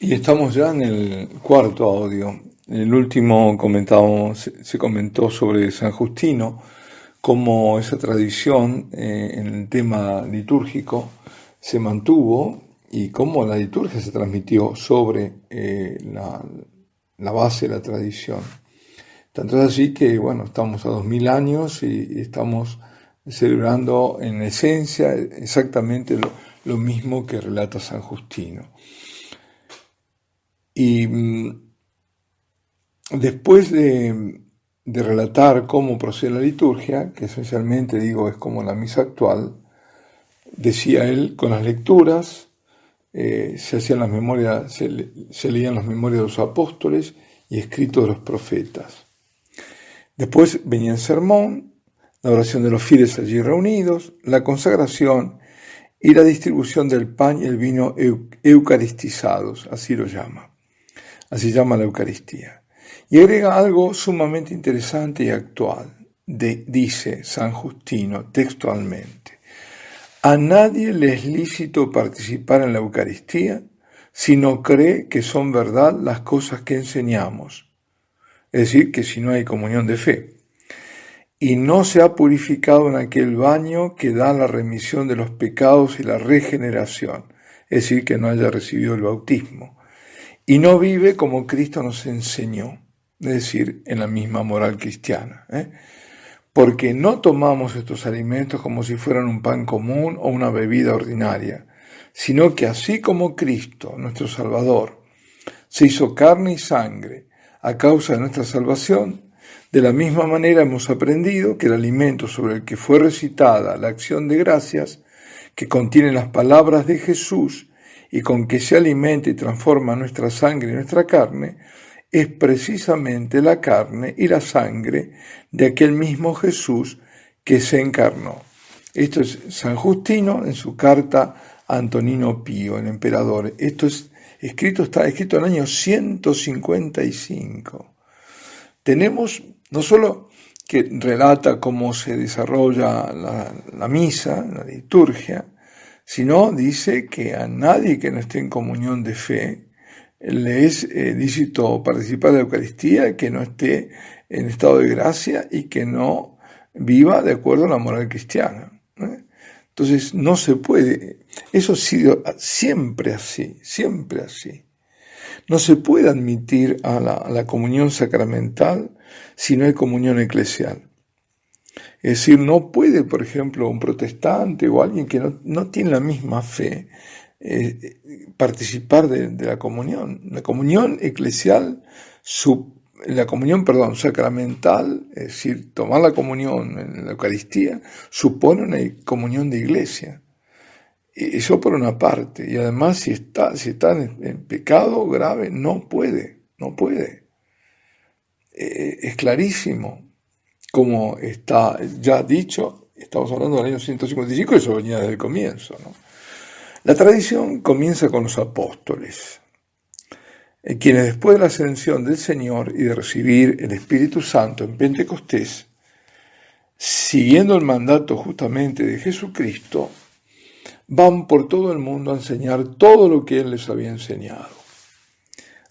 Y estamos ya en el cuarto audio. En el último se comentó sobre San Justino, cómo esa tradición en el tema litúrgico se mantuvo y cómo la liturgia se transmitió sobre la base de la tradición. Tanto es así que, bueno, estamos a 2000 años y estamos celebrando en esencia exactamente lo mismo que relata San Justino. Y después de relatar cómo procede la liturgia, que esencialmente digo es como la misa actual, decía él, con las lecturas se hacían las memorias, se leían las memorias de los apóstoles y escritos de los profetas. Después venía el sermón, la oración de los fieles allí reunidos, la consagración y la distribución del pan y el vino eucaristizados, así lo llama. Así llama la Eucaristía. Y agrega algo sumamente interesante y actual. Dice San Justino textualmente: a nadie le es lícito participar en la Eucaristía si no cree que son verdad las cosas que enseñamos. Es decir, que si no hay comunión de fe. Y no se ha purificado en aquel baño que da la remisión de los pecados y la regeneración. Es decir, que no haya recibido el bautismo. Y no vive como Cristo nos enseñó, es decir, en la misma moral cristiana. Porque no tomamos estos alimentos como si fueran un pan común o una bebida ordinaria, sino que así como Cristo, nuestro Salvador, se hizo carne y sangre a causa de nuestra salvación, de la misma manera hemos aprendido que el alimento sobre el que fue recitada la acción de gracias, que contiene las palabras de Jesús, y con que se alimenta y transforma nuestra sangre y nuestra carne, es precisamente la carne y la sangre de aquel mismo Jesús que se encarnó. Esto es San Justino en su carta a Antonino Pío, el emperador. Esto está escrito en el año 155. Tenemos no solo que relata cómo se desarrolla la misa, la liturgia, sino dice que a nadie que no esté en comunión de fe le es lícito participar de la Eucaristía, que no esté en estado de gracia y que no viva de acuerdo a la moral cristiana. Entonces no se puede, eso ha sido siempre así, siempre así. No se puede admitir a la comunión sacramental si no hay comunión eclesial. Es decir, no puede, por ejemplo, un protestante o alguien que no tiene la misma fe participar de la comunión. La comunión eclesial, sacramental, es decir, tomar la comunión en la Eucaristía, supone una comunión de iglesia. Eso por una parte. Y además, si está en pecado grave, no puede. Es clarísimo. Como está ya dicho, estamos hablando del año 155, eso venía desde el comienzo, ¿no? La tradición comienza con los apóstoles, quienes después de la ascensión del Señor y de recibir el Espíritu Santo en Pentecostés, siguiendo el mandato justamente de Jesucristo, van por todo el mundo a enseñar todo lo que Él les había enseñado,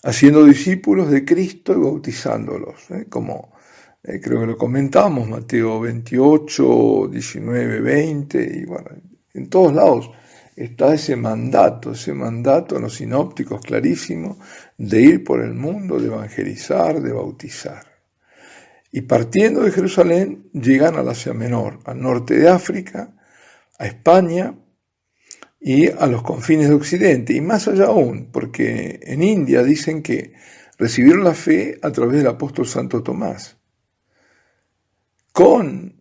haciendo discípulos de Cristo y bautizándolos, como creo que lo comentamos, Mateo 28, 19, 20, y bueno, en todos lados está ese mandato en los sinópticos clarísimo, de ir por el mundo, de evangelizar, de bautizar. Y partiendo de Jerusalén, llegan al Asia Menor, al norte de África, a España y a los confines de Occidente, y más allá aún, porque en India dicen que recibieron la fe a través del apóstol Santo Tomás. Con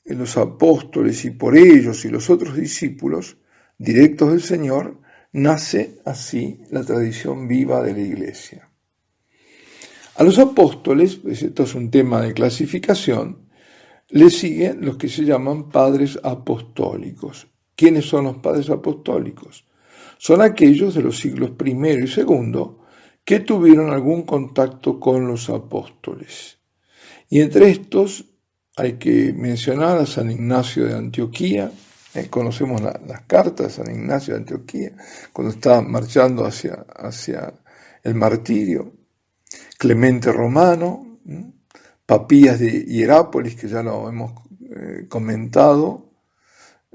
los apóstoles y por ellos y los otros discípulos directos del Señor, nace así la tradición viva de la Iglesia. A los apóstoles, pues esto es un tema de clasificación, le siguen los que se llaman padres apostólicos. ¿Quiénes son los padres apostólicos? Son aquellos de los siglos I y II que tuvieron algún contacto con los apóstoles. Y entre estos hay que mencionar a San Ignacio de Antioquía. Conocemos las cartas de San Ignacio de Antioquía, cuando está marchando hacia el martirio, Clemente Romano, Papías de Hierápolis, que ya lo hemos comentado,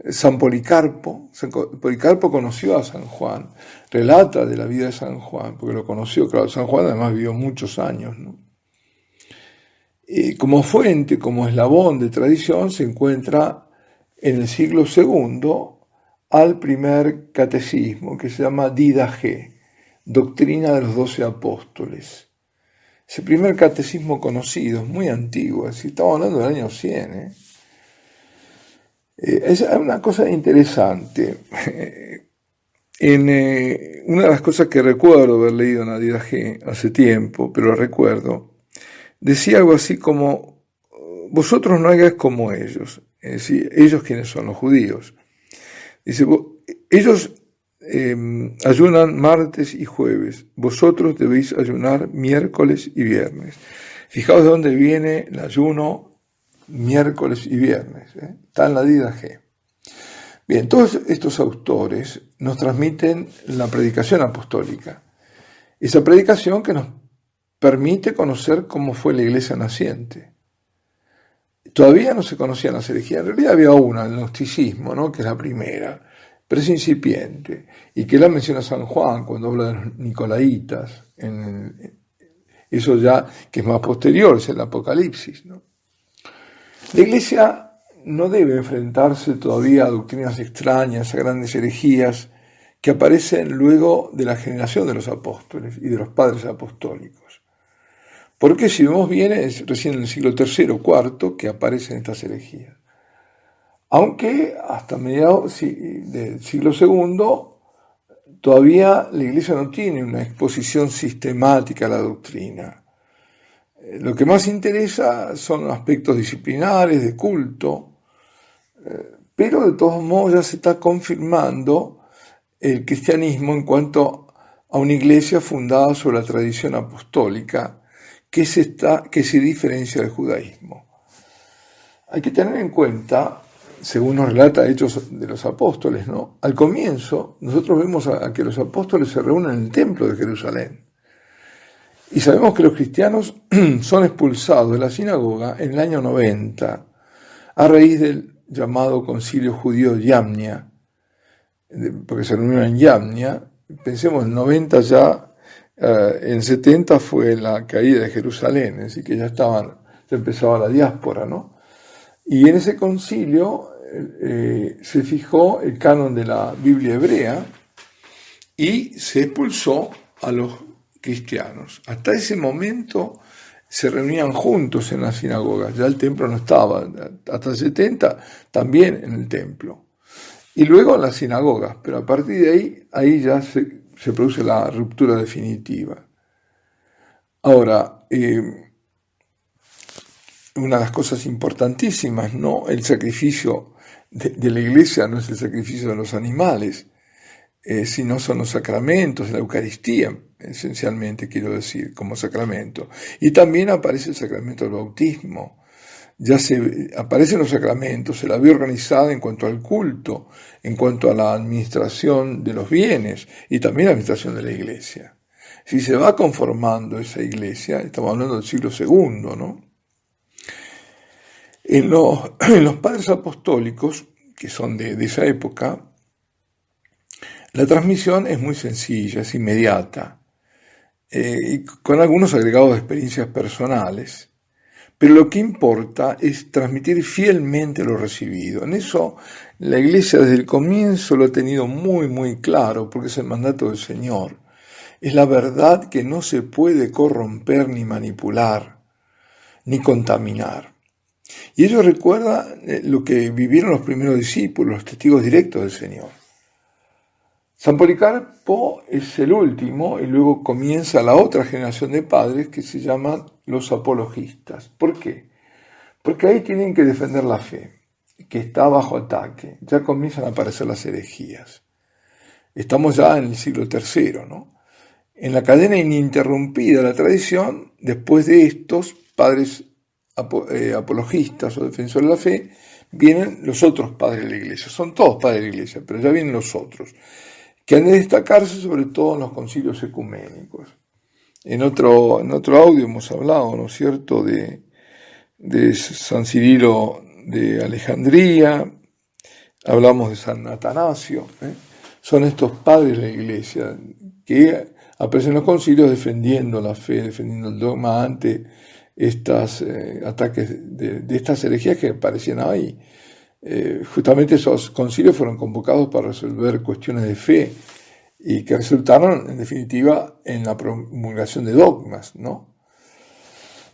San Policarpo. San Policarpo conoció a San Juan, relata de la vida de San Juan, porque lo conoció. Claro, San Juan además vivió muchos años, ¿no? Como fuente, como eslabón de tradición, se encuentra en el siglo II al primer catecismo, que se llama Didache, Doctrina de los 12 Apóstoles. Ese primer catecismo conocido, es muy antiguo, así estamos hablando del año 100. Es una cosa interesante. Una de las cosas que recuerdo haber leído en la Didache hace tiempo, pero lo recuerdo, decía algo así como: vosotros no hagáis como ellos. Es decir, ellos, ¿quiénes son? Los judíos. Dice, ellos ayunan martes y jueves, vosotros debéis ayunar miércoles y viernes. Fijaos de dónde viene el ayuno miércoles y viernes, está en la Didache. Bien, todos estos autores nos transmiten la predicación apostólica, esa predicación que nos permite conocer cómo fue la iglesia naciente. Todavía no se conocían las herejías, en realidad había una, el gnosticismo, ¿no?, que es la primera, pero es incipiente, y que la menciona San Juan cuando habla de los nicolaitas, eso ya que es más posterior, es el Apocalipsis, ¿no? La iglesia no debe enfrentarse todavía a doctrinas extrañas, a grandes herejías que aparecen luego de la generación de los apóstoles y de los padres apostólicos. Porque si vemos bien, es recién en el siglo III o IV que aparecen estas herejías. Aunque hasta mediados del siglo II todavía la iglesia no tiene una exposición sistemática a la doctrina. Lo que más interesa son aspectos disciplinares, de culto, pero de todos modos ya se está confirmando el cristianismo en cuanto a una iglesia fundada sobre la tradición apostólica que se diferencia del judaísmo. Hay que tener en cuenta, según nos relata Hechos de los Apóstoles, ¿no?, al comienzo nosotros vemos a que los apóstoles se reúnen en el templo de Jerusalén. Y sabemos que los cristianos son expulsados de la sinagoga en el año 90, a raíz del llamado concilio judío de Yamnia, porque se reunieron en Yamnia. Pensemos, en 90 ya, en 70 fue la caída de Jerusalén, así que ya empezaba la diáspora, ¿no? Y en ese concilio se fijó el canon de la Biblia hebrea y se expulsó a los cristianos. Hasta ese momento se reunían juntos en las sinagogas, ya el templo no estaba, hasta el 70 también en el templo, y luego en las sinagogas, pero a partir de ahí ya se produce la ruptura definitiva. Ahora, una de las cosas importantísimas, ¿no?, el sacrificio de la iglesia no es el sacrificio de los animales, sino son los sacramentos, la Eucaristía, esencialmente quiero decir, como sacramento. Y también aparece el sacramento del bautismo. Ya aparecen los sacramentos, se la ve organizada en cuanto al culto, en cuanto a la administración de los bienes y también la administración de la iglesia. Si se va conformando esa iglesia, estamos hablando del siglo II, ¿no? En los padres apostólicos, que son de esa época, la transmisión es muy sencilla, es inmediata, y con algunos agregados de experiencias personales, pero lo que importa es transmitir fielmente lo recibido. En eso la Iglesia desde el comienzo lo ha tenido muy, muy claro, porque es el mandato del Señor. Es la verdad que no se puede corromper ni manipular, ni contaminar. Y ello recuerda lo que vivieron los primeros discípulos, los testigos directos del Señor. San Policarpo es el último y luego comienza la otra generación de padres que se llaman los apologistas. ¿Por qué? Porque ahí tienen que defender la fe, que está bajo ataque. Ya comienzan a aparecer las herejías. Estamos ya en el siglo III, ¿no? En la cadena ininterrumpida de la tradición, después de estos padres apologistas o defensores de la fe, vienen los otros padres de la iglesia. Son todos padres de la iglesia, pero ya vienen los otros, que han de destacarse sobre todo en los concilios ecuménicos. En otro audio hemos hablado, ¿no es cierto?, de San Cirilo de Alejandría, hablamos de San Atanasio, son estos padres de la Iglesia que aparecen en los concilios defendiendo la fe, defendiendo el dogma ante estos ataques de estas herejías que aparecían ahí. Justamente esos concilios fueron convocados para resolver cuestiones de fe y que resultaron, en definitiva, en la promulgación de dogmas, ¿no?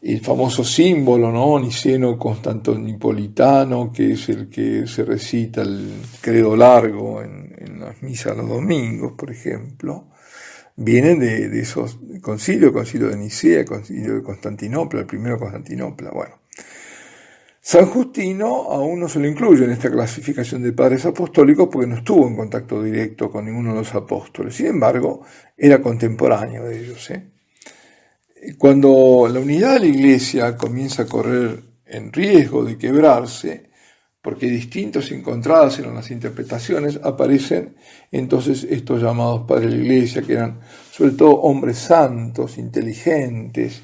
Y el famoso símbolo, ¿no?, niceno-constantinopolitano, que es el que se recita el credo largo en las misas los domingos, por ejemplo, vienen de esos concilios, concilio de Nicea, concilio de Constantinopla, el primero de Constantinopla. Bueno, San Justino aún no se lo incluye en esta clasificación de padres apostólicos porque no estuvo en contacto directo con ninguno de los apóstoles. Sin embargo, era contemporáneo de ellos. Cuando la unidad de la Iglesia comienza a correr en riesgo de quebrarse, porque distintos y encontradas eran las interpretaciones, aparecen entonces estos llamados padres de la Iglesia, que eran sobre todo hombres santos, inteligentes,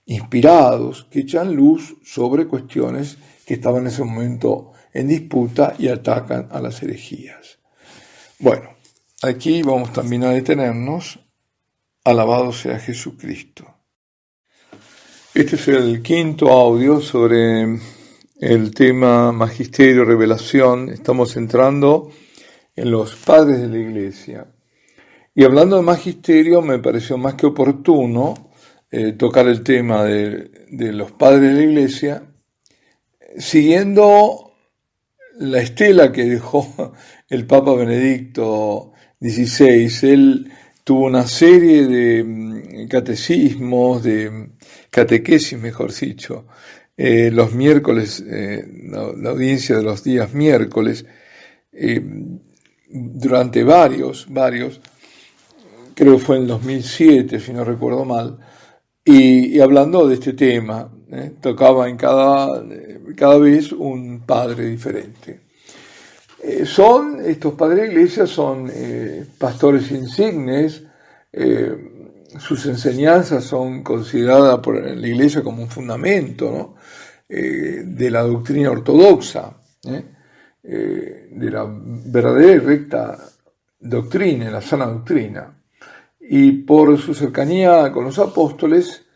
inspirados, que echan luz sobre cuestiones que estaban en ese momento en disputa y atacan a las herejías. Bueno, aquí vamos también a detenernos. Alabado sea Jesucristo. Este es el quinto audio sobre el tema Magisterio, Revelación. Estamos entrando en los padres de la Iglesia. Y hablando de magisterio, me pareció más que oportuno tocar el tema de los padres de la Iglesia, siguiendo la estela que dejó el Papa Benedicto XVI. Él tuvo una serie de catecismos, de catequesis, mejor dicho, los miércoles, la audiencia de los días miércoles, durante varios, creo que fue en 2007, si no recuerdo mal, y hablando de este tema, tocaba en cada vez un padre diferente. Estos padres de la Iglesia son pastores insignes, sus enseñanzas son consideradas por la Iglesia como un fundamento, ¿no?, de la doctrina ortodoxa, de la verdadera y recta doctrina, la sana doctrina. Y por su cercanía con los apóstoles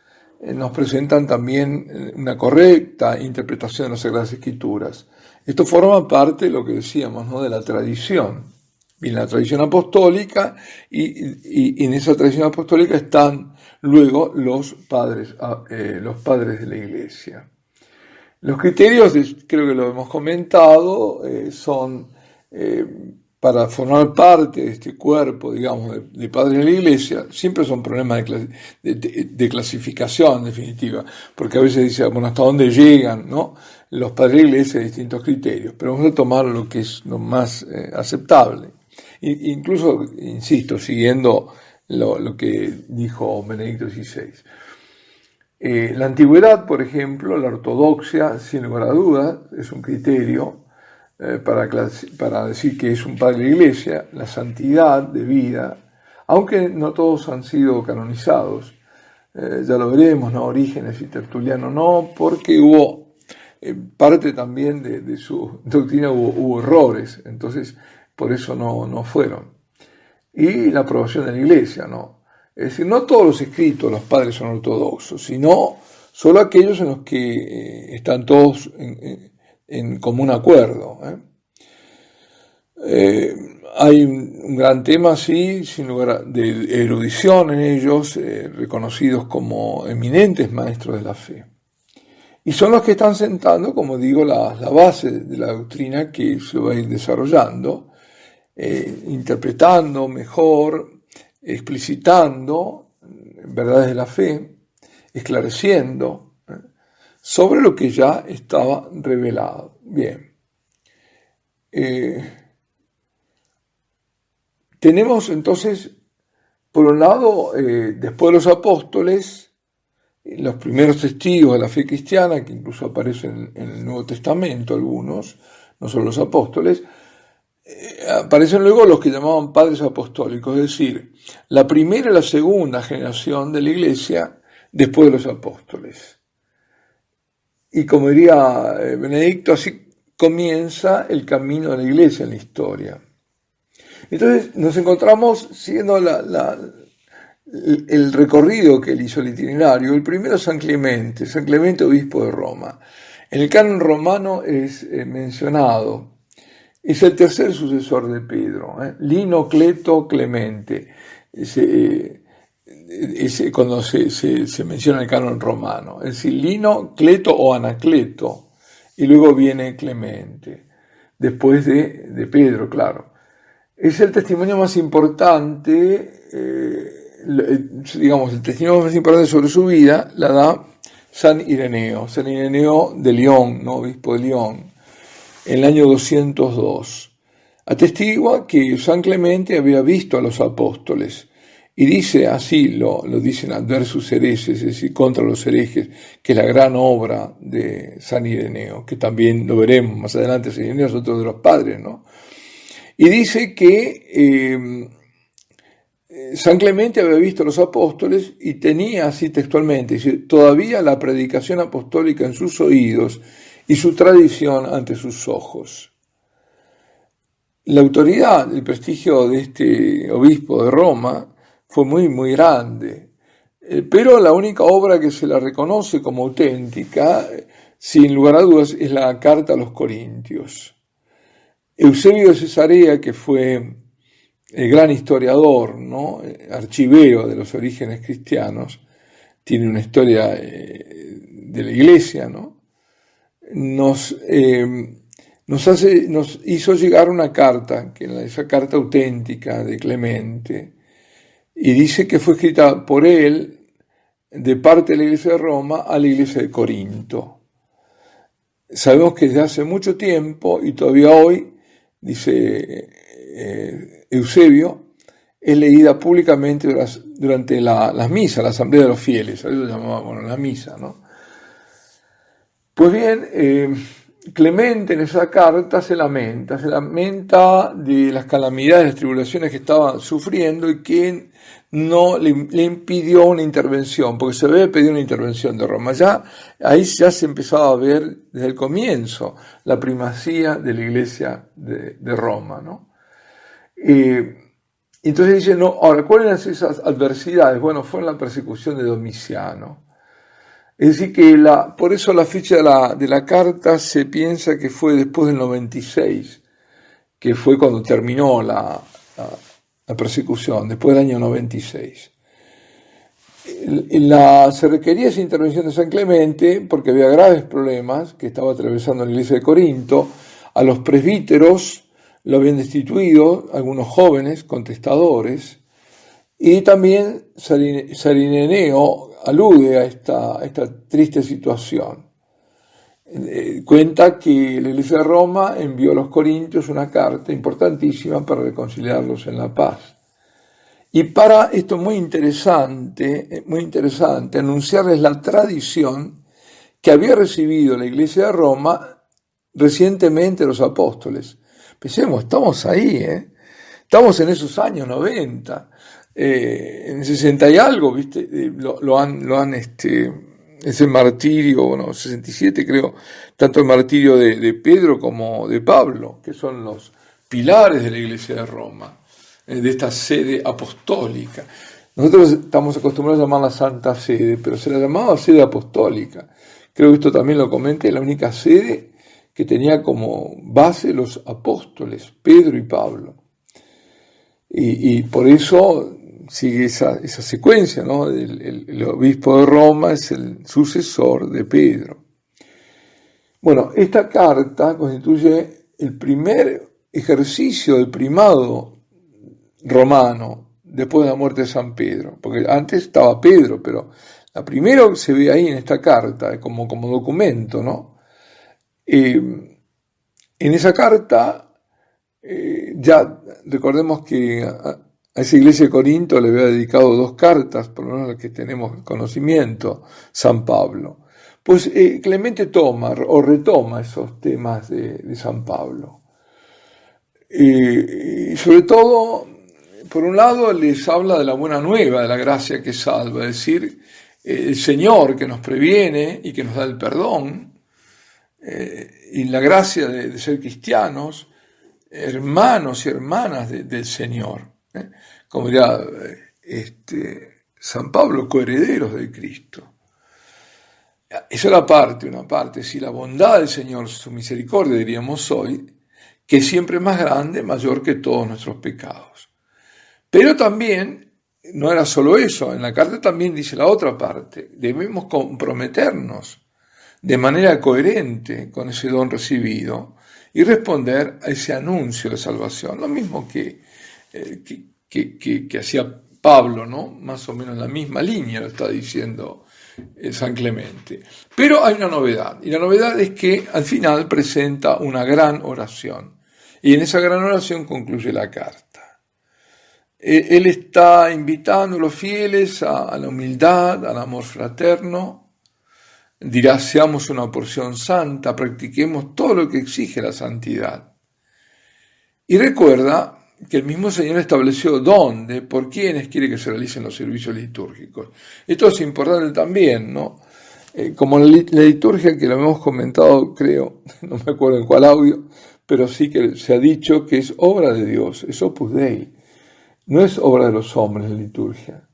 nos presentan también una correcta interpretación de las Sagradas Escrituras. Esto forma parte de lo que decíamos, ¿no?, de la tradición. Viene la tradición apostólica y en esa tradición apostólica están luego los padres de la Iglesia. Los criterios, creo que lo hemos comentado, son para formar parte de este cuerpo, digamos, de padres de la Iglesia. Siempre son problemas de clasificación, en definitiva, porque a veces dice, bueno, ¿hasta dónde llegan, no?, los padres de la Iglesia a distintos criterios? Pero vamos a tomar lo que es lo más aceptable. Incluso, insisto, siguiendo lo que dijo Benedicto XVI. La antigüedad, por ejemplo, la ortodoxia, sin lugar a dudas, es un criterio para decir que es un padre de la Iglesia. La santidad de vida, aunque no todos han sido canonizados, ya lo veremos, ¿no?, Orígenes y Tertuliano no, porque hubo parte también de su doctrina, hubo errores, entonces por eso no fueron. Y la aprobación de la Iglesia, ¿no? Es decir, no todos los escritos de los padres son ortodoxos, sino solo aquellos en los que están todos en común acuerdo. Hay un gran tema, sí, sin lugar de erudición en ellos, reconocidos como eminentes maestros de la fe. Y son los que están sentando, como digo, la base de la doctrina que se va a ir desarrollando, interpretando mejor, explicitando verdades de la fe, esclareciendo sobre lo que ya estaba revelado. Bien. Tenemos entonces, por un lado, después de los apóstoles, los primeros testigos de la fe cristiana, que incluso aparecen en el Nuevo Testamento algunos, no solo los apóstoles, aparecen luego los que llamaban padres apostólicos, es decir, la primera y la segunda generación de la Iglesia después de los apóstoles. Y como diría Benedicto, así comienza el camino de la Iglesia en la historia. Entonces nos encontramos siguiendo el recorrido que él hizo, el itinerario. El primero es San Clemente, obispo de Roma. En el canon romano es mencionado. Es el tercer sucesor de Pedro, Lino, Cleto, Clemente. Cuando se menciona el canon romano. Es decir, Lino, Cleto o Anacleto. Y luego viene Clemente. Después de Pedro, claro. Es el testimonio más importante, digamos, el testimonio más importante sobre su vida la da San Ireneo de León, ¿no? Obispo de León, en el año 202. Atestigua que San Clemente había visto a los apóstoles y dice así, lo dicen adversus hereses, es decir, contra los herejes, que es la gran obra de San Ireneo, que también lo veremos más adelante. San Ireneo es otro de los padres, ¿no? Y dice que San Clemente había visto a los apóstoles y tenía así textualmente, dice, todavía la predicación apostólica en sus oídos y su tradición ante sus ojos. La autoridad, el prestigio de este obispo de Roma fue muy, muy grande, pero la única obra que se la reconoce como auténtica, sin lugar a dudas, es la carta a los Corintios. Eusebio de Cesarea, que fue el gran historiador, ¿no? Archivero de los orígenes cristianos, tiene una historia de la Iglesia, ¿no? Nos hizo llegar una carta, que es esa carta auténtica de Clemente, y dice que fue escrita por él de parte de la Iglesia de Roma a la Iglesia de Corinto. Sabemos que desde hace mucho tiempo, y todavía hoy, dice Eusebio, es leída públicamente durante las misas, la asamblea de los fieles, eso lo llamaban la misa, ¿no? Pues bien, Clemente en esa carta se lamenta de las calamidades, las tribulaciones que estaba sufriendo y que no le impidió una intervención, porque se había pedido una intervención de Roma. Ahí ya se empezaba a ver desde el comienzo la primacía de la Iglesia de Roma, ¿no? Entonces dice, no, ahora, ¿cuáles eran esas adversidades? Bueno, fue en la persecución de Domiciano. Es decir, que por eso la fecha de la carta se piensa que fue después del 96, que fue cuando terminó la persecución, después del año 96. Se requería esa intervención de San Clemente porque había graves problemas que estaba atravesando la iglesia de Corinto. A los presbíteros lo habían destituido, algunos jóvenes contestadores, y también San Ireneo alude a esta triste situación. Cuenta que la Iglesia de Roma envió a los corintios una carta importantísima para reconciliarlos en la paz. Y para esto muy interesante, anunciarles la tradición que había recibido la Iglesia de Roma recientemente los apóstoles. Pensemos, estamos ahí, estamos en esos años 90. En 60 y algo, ¿viste? Ese martirio, 67 creo, tanto el martirio de Pedro como de Pablo, que son los pilares de la Iglesia de Roma, de esta sede apostólica. Nosotros estamos acostumbrados a llamarla Santa Sede, pero se la llamaba sede apostólica. Creo que esto también lo comenté, la única sede que tenía como base los apóstoles, Pedro y Pablo. Y por eso sigue esa secuencia, ¿no? El obispo de Roma es el sucesor de Pedro. Bueno, esta carta constituye el primer ejercicio del primado romano después de la muerte de San Pedro, porque antes estaba Pedro, pero la primera se ve ahí en esta carta como documento, ¿no? En esa carta, ya recordemos que a esa iglesia de Corinto le había dedicado 2 cartas, por lo menos las que tenemos conocimiento, San Pablo. Pues Clemente toma o retoma esos temas de San Pablo. Y sobre todo, por un lado, les habla de la buena nueva, de la gracia que salva, es decir, el Señor que nos previene y que nos da el perdón, y la gracia de ser cristianos, hermanos y hermanas del Señor, como dirá San Pablo, coherederos de Cristo. Esa es una parte, si la bondad del Señor, su misericordia, diríamos hoy, que siempre es más grande, mayor que todos nuestros pecados. Pero también, no era solo eso, en la carta también dice la otra parte, debemos comprometernos de manera coherente con ese don recibido y responder a ese anuncio de salvación, lo mismo que hacía Pablo, ¿no? Más o menos en la misma línea lo está diciendo San Clemente. Pero hay una novedad, y la novedad es que al final presenta una gran oración, y en esa gran oración concluye la carta. Él está invitando a los fieles a la humildad, al amor fraterno. Dirá, seamos una porción santa, practiquemos todo lo que exige la santidad. Y recuerda que el mismo Señor estableció dónde, por quiénes quiere que se realicen los servicios litúrgicos. Esto es importante también, ¿no? Como la liturgia, que lo hemos comentado, creo, no me acuerdo en cuál audio, pero sí que se ha dicho que es obra de Dios, es Opus Dei, no es obra de los hombres la liturgia.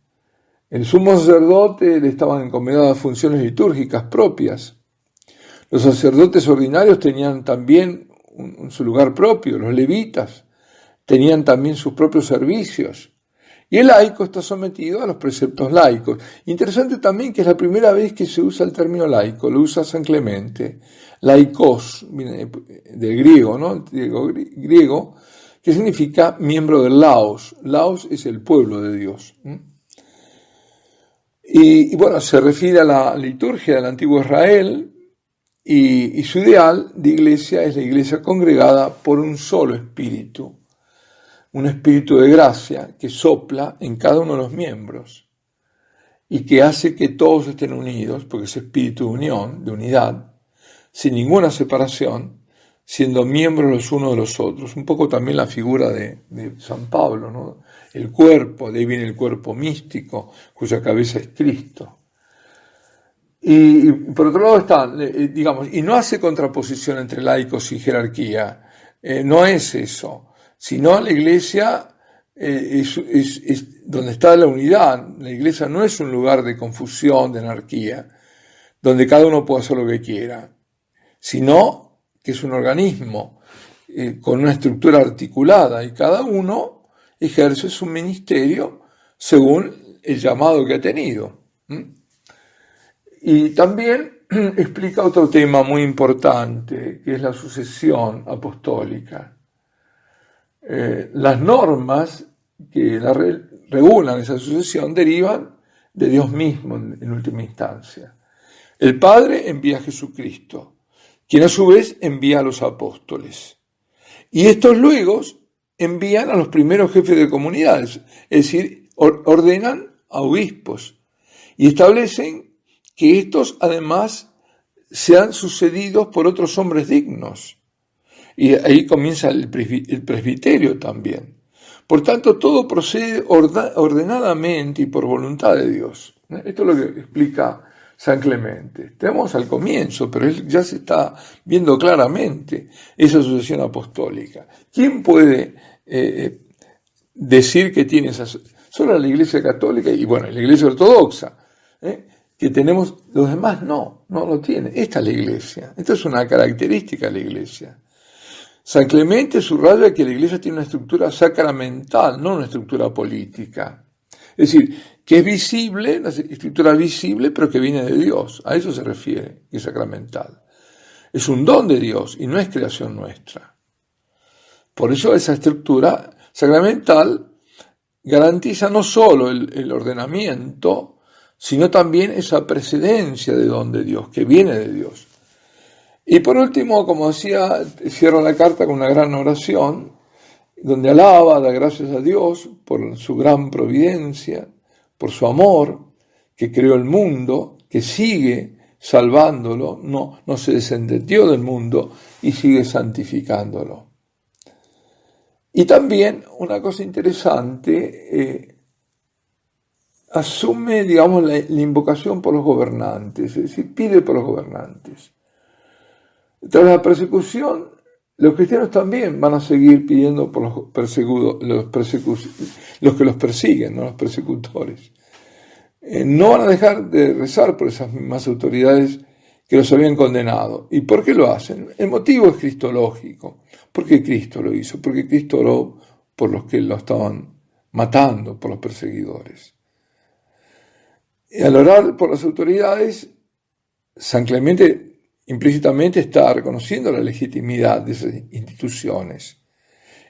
El sumo sacerdote le estaban encomendadas funciones litúrgicas propias. Los sacerdotes ordinarios tenían también su lugar propio, los levitas tenían también sus propios servicios. Y el laico está sometido a los preceptos laicos. Interesante también que es la primera vez que se usa el término laico, lo usa San Clemente. Laicos, viene del griego, ¿no? Griego, que significa miembro del laos. Laos es el pueblo de Dios. Y bueno, se refiere a la liturgia del antiguo Israel, y su ideal de iglesia es la iglesia congregada por un solo espíritu. Un espíritu de gracia que sopla en cada uno de los miembros y que hace que todos estén unidos, porque es espíritu de unión, de unidad, sin ninguna separación, siendo miembros los unos de los otros. Un poco también la figura de San Pablo, ¿no? El cuerpo, de ahí viene el cuerpo místico, cuya cabeza es Cristo. Y por otro lado está, digamos, y no hace contraposición entre laicos y jerarquía, no es eso. Sino la iglesia es donde está la unidad. La iglesia no es un lugar de confusión, de anarquía, donde cada uno puede hacer lo que quiera, sino que es un organismo con una estructura articulada, y cada uno ejerce su ministerio según el llamado que ha tenido. Y también explica otro tema muy importante, que es la sucesión apostólica. Las normas que regulan esa sucesión derivan de Dios mismo en última instancia. El Padre envía a Jesucristo, quien a su vez envía a los apóstoles. Y estos luego envían a los primeros jefes de comunidades, es decir, ordenan a obispos y establecen que estos además sean sucedidos por otros hombres dignos. Y ahí comienza el presbiterio también. Por tanto, todo procede ordenadamente y por voluntad de Dios. Esto es lo que explica San Clemente. Estamos al comienzo, pero él ya se está viendo claramente esa sucesión apostólica. ¿Quién puede decir que tiene esa? Solo la Iglesia Católica y, bueno, la Iglesia Ortodoxa, que tenemos, los demás no lo tienen. Esta es la Iglesia. Esta es una característica de la Iglesia. San Clemente subraya que la Iglesia tiene una estructura sacramental, no una estructura política. Es decir, que es visible, una estructura visible, pero que viene de Dios. A eso se refiere, que es sacramental. Es un don de Dios y no es creación nuestra. Por eso esa estructura sacramental garantiza no solo el ordenamiento, sino también esa precedencia de don de Dios, que viene de Dios. Y por último, como decía, cierra la carta con una gran oración, donde alaba, da gracias a Dios por su gran providencia, por su amor, que creó el mundo, que sigue salvándolo, no se desentendió del mundo y sigue santificándolo. Y también una cosa interesante, asume, digamos, la invocación por los gobernantes, es decir, pide por los gobernantes. Tras la persecución, los cristianos también van a seguir pidiendo por los perseguidos, los que los persiguen, ¿no? Los persecutores. No van a dejar de rezar por esas mismas autoridades que los habían condenado. ¿Y por qué lo hacen? El motivo es cristológico. ¿Por qué Cristo lo hizo? Porque Cristo oró por los que lo estaban matando, por los perseguidores. Y al orar por las autoridades, San Clemente implícitamente está reconociendo la legitimidad de esas instituciones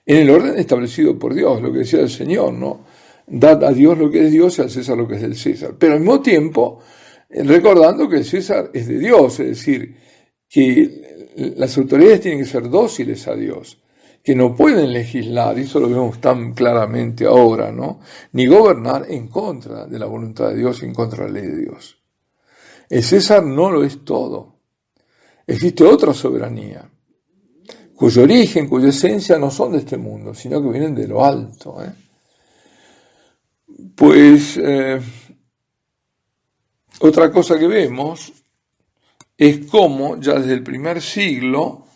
en el orden establecido por Dios, lo que decía el Señor, ¿no? Dad a Dios lo que es Dios y al César lo que es del César. Pero al mismo tiempo, recordando que el César es de Dios, es decir, que las autoridades tienen que ser dóciles a Dios, que no pueden legislar, y eso lo vemos tan claramente ahora, ¿no? Ni gobernar en contra de la voluntad de Dios y en contra de la ley de Dios. El César no lo es todo. Existe otra soberanía, cuyo origen, cuya esencia no son de este mundo, sino que vienen de lo alto. Pues otra cosa que vemos es cómo ya desde el primer siglo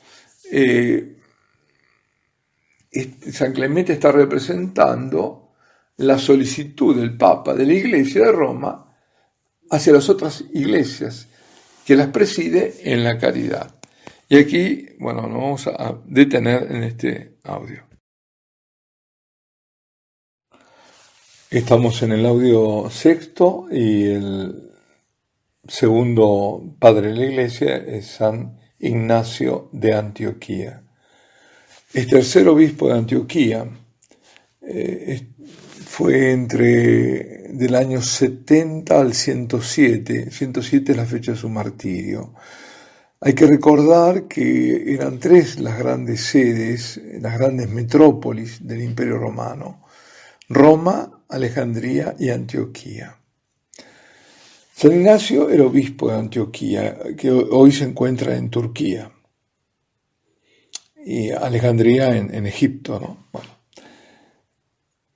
San Clemente está representando la solicitud del Papa de la Iglesia de Roma hacia las otras iglesias, que las preside en la caridad. Y aquí, bueno, nos vamos a detener en este audio. Estamos en el audio sexto y el segundo padre de la Iglesia es San Ignacio de Antioquía. Es tercer obispo de Antioquía. Fue del año 70 al 107. 107 es la fecha de su martirio. Hay que recordar que eran tres las grandes sedes, las grandes metrópolis del Imperio Romano: Roma, Alejandría y Antioquía. San Ignacio era obispo de Antioquía, que hoy se encuentra en Turquía, y Alejandría en Egipto, ¿no? Bueno.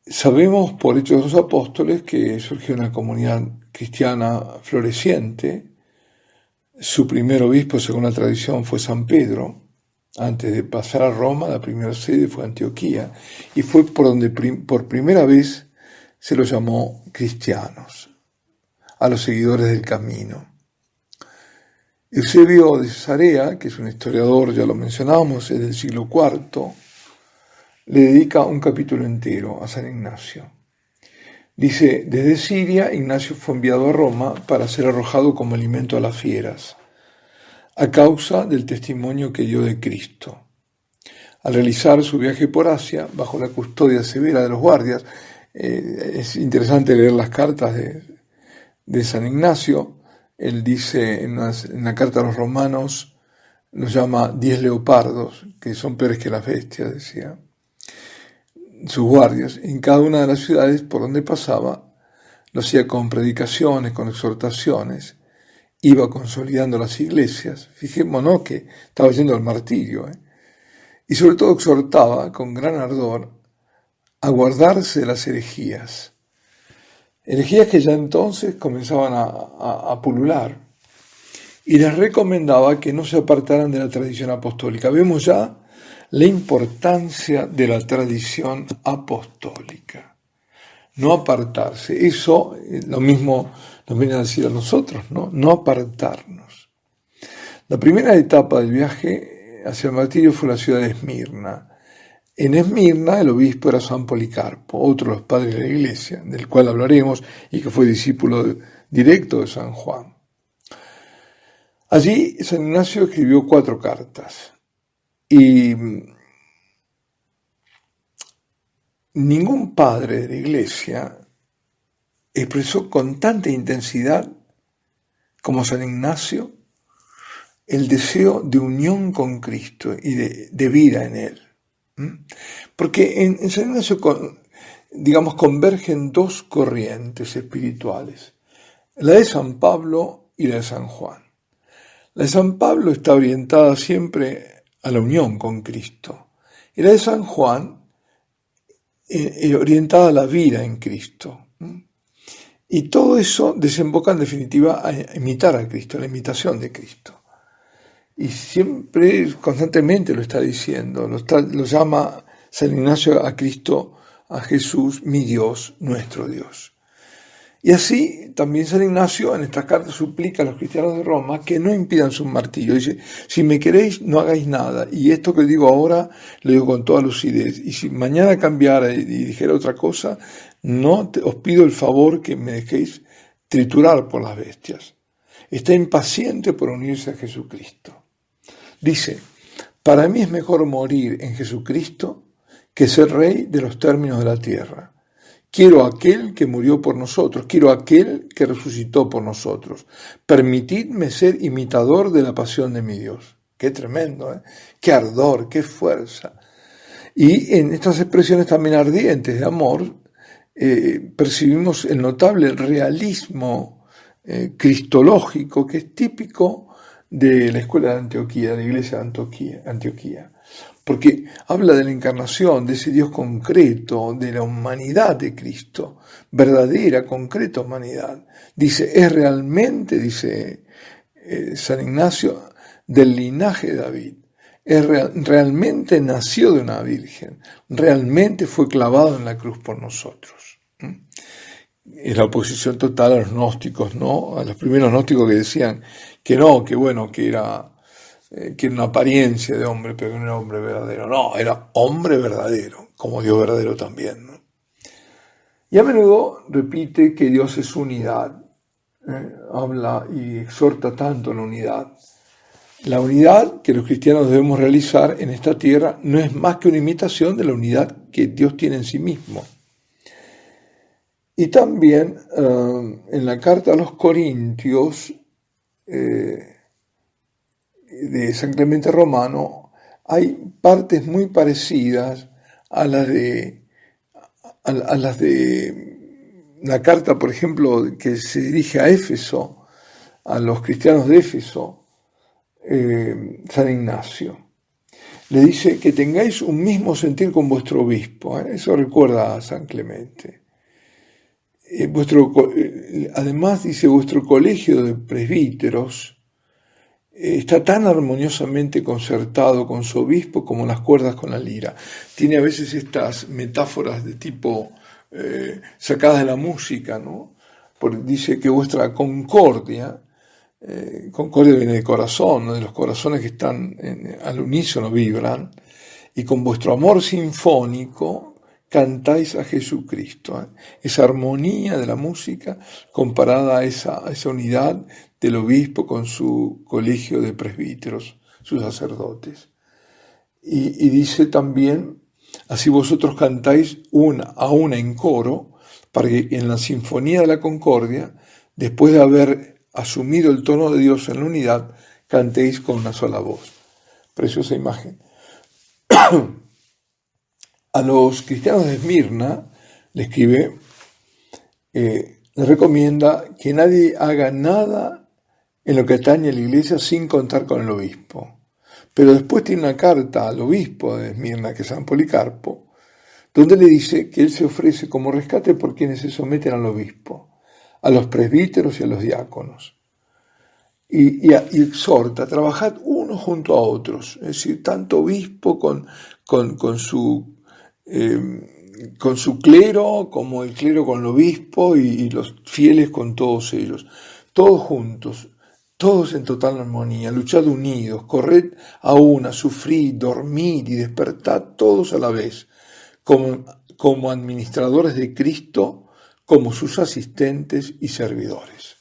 Sabemos por Hechos de los Apóstoles que surgió una comunidad cristiana floreciente. Su primer obispo, según la tradición, fue San Pedro. Antes de pasar a Roma, la primera sede fue Antioquía, y fue por donde por primera vez se los llamó cristianos, a los seguidores del camino. Eusebio de Cesarea, que es un historiador, ya lo mencionábamos, es del siglo IV, le dedica un capítulo entero a San Ignacio. Dice: desde Siria, Ignacio fue enviado a Roma para ser arrojado como alimento a las fieras, a causa del testimonio que dio de Cristo. Al realizar su viaje por Asia, bajo la custodia severa de los guardias, es interesante leer las cartas de San Ignacio. Él dice en la carta a los romanos, los llama 10 leopardos, que son peores que las bestias, decía. Sus guardias, en cada una de las ciudades por donde pasaba, lo hacía con predicaciones, con exhortaciones, iba consolidando las iglesias. Fijémonos que estaba yendo al martirio, y sobre todo exhortaba con gran ardor a guardarse de las herejías que ya entonces comenzaban a pulular, y les recomendaba que no se apartaran de la tradición apostólica. Vemos ya la importancia de la tradición apostólica, no apartarse. Eso lo mismo nos viene a decir a nosotros, no apartarnos. La primera etapa del viaje hacia el martirio fue la ciudad de Esmirna. En Esmirna el obispo era San Policarpo, otro de los padres de la Iglesia, del cual hablaremos, y que fue discípulo directo de San Juan. Allí San Ignacio escribió 4 cartas, y ningún padre de la Iglesia expresó con tanta intensidad como San Ignacio el deseo de unión con Cristo y de vida en Él. Porque en San Ignacio, convergen 2 corrientes espirituales: la de San Pablo y la de San Juan. La de San Pablo está orientada siempre a la unión con Cristo, y la de San Juan orientada a la vida en Cristo. Y todo eso desemboca en definitiva a imitar a Cristo, la imitación de Cristo. Y siempre, constantemente lo está diciendo, lo llama San Ignacio a Cristo, a Jesús, mi Dios, nuestro Dios. Y así también San Ignacio en estas cartas suplica a los cristianos de Roma que no impidan su martirio. Dice, si me queréis, no hagáis nada. Y esto que digo ahora, lo digo con toda lucidez. Y si mañana cambiara y dijera otra cosa, os pido el favor que me dejéis triturar por las bestias. Está impaciente por unirse a Jesucristo. Dice, para mí es mejor morir en Jesucristo que ser rey de los términos de la tierra. Quiero a aquel que murió por nosotros, quiero a aquel que resucitó por nosotros. Permitidme ser imitador de la pasión de mi Dios. Qué tremendo, ¿eh? Qué ardor, qué fuerza. Y en estas expresiones también ardientes de amor, percibimos el notable realismo cristológico que es típico de la escuela de Antioquía, de la iglesia de Antioquía. Porque habla de la encarnación, de ese Dios concreto, de la humanidad de Cristo, verdadera, concreta humanidad. Dice, es realmente, dice San Ignacio, del linaje de David. Realmente nació de una virgen, realmente fue clavado en la cruz por nosotros. Es la oposición total a los gnósticos, ¿no? A los primeros gnósticos que decían que no, que bueno, que era una apariencia de hombre, pero que no era hombre verdadero. No, era hombre verdadero, como Dios verdadero también, ¿no? Y a menudo repite que Dios es unidad. Habla y exhorta tanto la unidad. La unidad que los cristianos debemos realizar en esta tierra no es más que una imitación de la unidad que Dios tiene en sí mismo. Y también en la carta a los Corintios de San Clemente Romano hay partes muy parecidas a las de la carta, por ejemplo, que se dirige a Éfeso, a los cristianos de Éfeso, San Ignacio. Le dice que tengáis un mismo sentir con vuestro obispo. Eso recuerda a San Clemente. Además dice, vuestro colegio de presbíteros está tan armoniosamente concertado con su obispo como las cuerdas con la lira. Tiene a veces estas metáforas de tipo sacadas de la música, ¿no? Dice que vuestra concordia viene del corazón, ¿no? De los corazones que están al unísono vibran, y con vuestro amor sinfónico cantáis a Jesucristo. Esa armonía de la música comparada a esa unidad del obispo con su colegio de presbíteros, sus sacerdotes. Y dice también, así vosotros cantáis a una en coro, para que en la sinfonía de la concordia, después de haber asumido el tono de Dios en la unidad, cantéis con una sola voz. Preciosa imagen. A los cristianos de Esmirna le escribe, le recomienda que nadie haga nada en lo que atañe a la iglesia sin contar con el obispo. Pero después tiene una carta al obispo de Esmirna, que es San Policarpo, donde le dice que él se ofrece como rescate por quienes se someten al obispo, a los presbíteros y a los diáconos. Y exhorta, trabajad unos junto a otros, es decir, tanto obispo con su clero, como el clero con el obispo y los fieles con todos ellos, todos juntos, todos en total armonía, luchad unidos, corred a una, sufrid, dormid y despertad todos a la vez, como administradores de Cristo, como sus asistentes y servidores.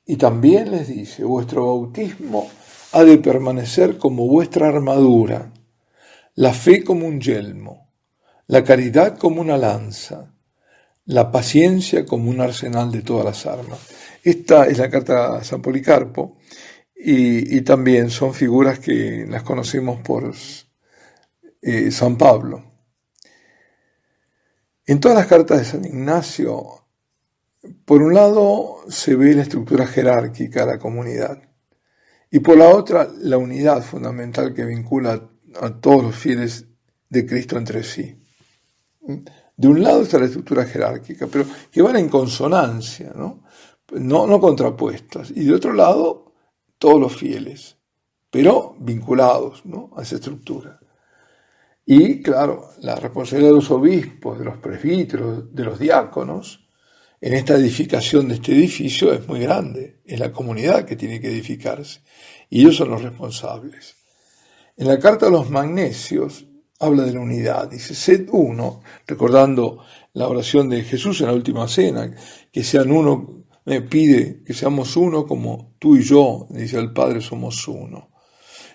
Y también les dice, vuestro bautismo ha de permanecer como vuestra armadura, la fe como un yelmo, la caridad como una lanza, la paciencia como un arsenal de todas las armas. Esta es la carta a San Policarpo y también son figuras que las conocemos por San Pablo. En todas las cartas de San Ignacio, por un lado se ve la estructura jerárquica de la comunidad y por la otra la unidad fundamental que vincula a todos los fieles de Cristo entre sí. De un lado está la estructura jerárquica, pero que van en consonancia, no contrapuestas. Y de otro lado, todos los fieles, pero vinculados, a esa estructura. Y claro, la responsabilidad de los obispos, de los presbíteros, de los diáconos, en esta edificación de este edificio es muy grande. Es la comunidad que tiene que edificarse. Y ellos son los responsables. En la carta a los Magnesios habla de la unidad. Dice, sed uno, recordando la oración de Jesús en la última cena, que sean uno, me pide que seamos uno como tú y yo, dice el Padre, somos uno.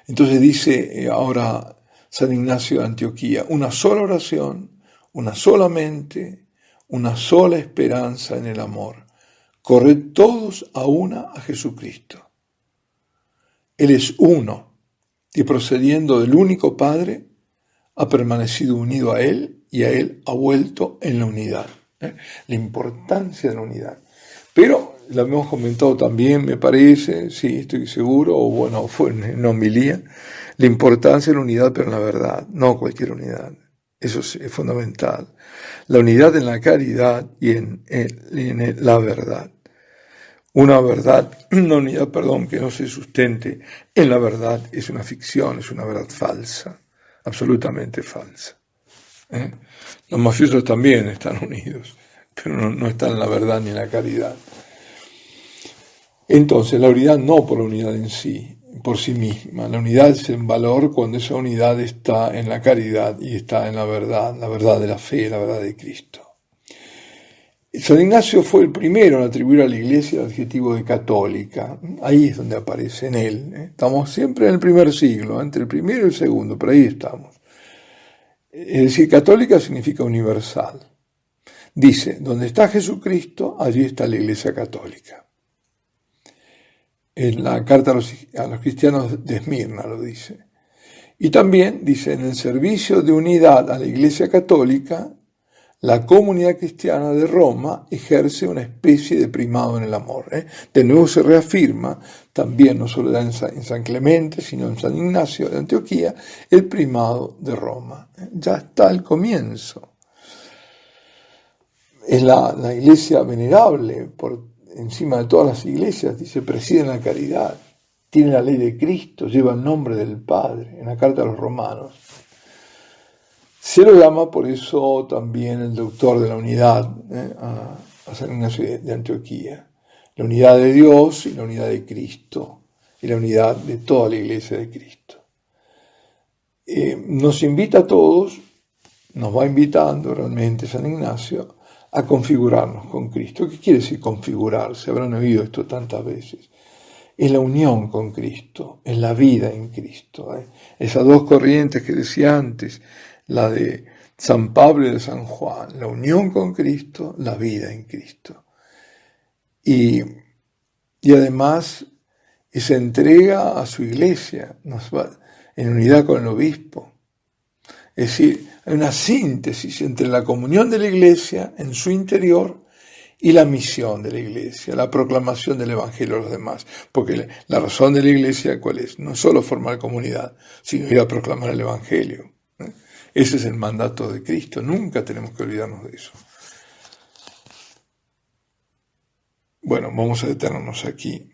Entonces dice ahora San Ignacio de Antioquía, una sola oración, una sola mente, una sola esperanza en el amor. Corred todos a una a Jesucristo. Él es uno, y procediendo del único Padre, ha permanecido unido a Él y a Él ha vuelto en la unidad. La importancia de la unidad. Pero, lo hemos comentado también, me parece, sí, estoy seguro, o bueno, fue en homilía, la importancia de la unidad, pero en la verdad, no cualquier unidad. Eso es fundamental. La unidad en la caridad y en la verdad. Una unidad, que no se sustente en la verdad es una ficción, es una verdad falsa, absolutamente falsa. Los mafiosos también están unidos, pero no están en la verdad ni en la caridad. Entonces, la unidad no por la unidad en sí, por sí misma. La unidad es en valor cuando esa unidad está en la caridad y está en la verdad de la fe, la verdad de Cristo. San Ignacio fue el primero en atribuir a la Iglesia el adjetivo de católica. Ahí es donde aparece en él. Estamos siempre en el primer siglo, entre el primero y el segundo, pero ahí estamos. Es decir, católica significa universal. Dice, donde está Jesucristo, allí está la Iglesia católica. En la carta a los cristianos de Esmirna lo dice. Y también dice, en el servicio de unidad a la Iglesia católica, la comunidad cristiana de Roma ejerce una especie de primado en el amor. De nuevo se reafirma, también no solo en San Clemente, sino en San Ignacio de Antioquía, el primado de Roma. Ya está el comienzo. Es la iglesia venerable, por encima de todas las iglesias, dice, preside en la caridad, tiene la ley de Cristo, lleva el nombre del Padre, en la carta a los romanos. Se lo llama por eso también el doctor de la unidad, a San Ignacio de Antioquía. La unidad de Dios y la unidad de Cristo, y la unidad de toda la iglesia de Cristo. Nos invita a todos, nos va invitando realmente San Ignacio, a configurarnos con Cristo. ¿Qué quiere decir configurarse? Habrán oído esto tantas veces. Es la unión con Cristo, es la vida en Cristo. Esas dos corrientes que decía antes, la de San Pablo y de San Juan, la unión con Cristo, la vida en Cristo. Y además esa entrega a su iglesia, nos va en unidad con el obispo. Es decir, hay una síntesis entre la comunión de la iglesia en su interior y la misión de la iglesia, la proclamación del evangelio a los demás. Porque la razón de la iglesia, ¿cuál es? No solo formar comunidad, sino ir a proclamar el evangelio. Ese es el mandato de Cristo, nunca tenemos que olvidarnos de eso. Bueno, vamos a detenernos aquí.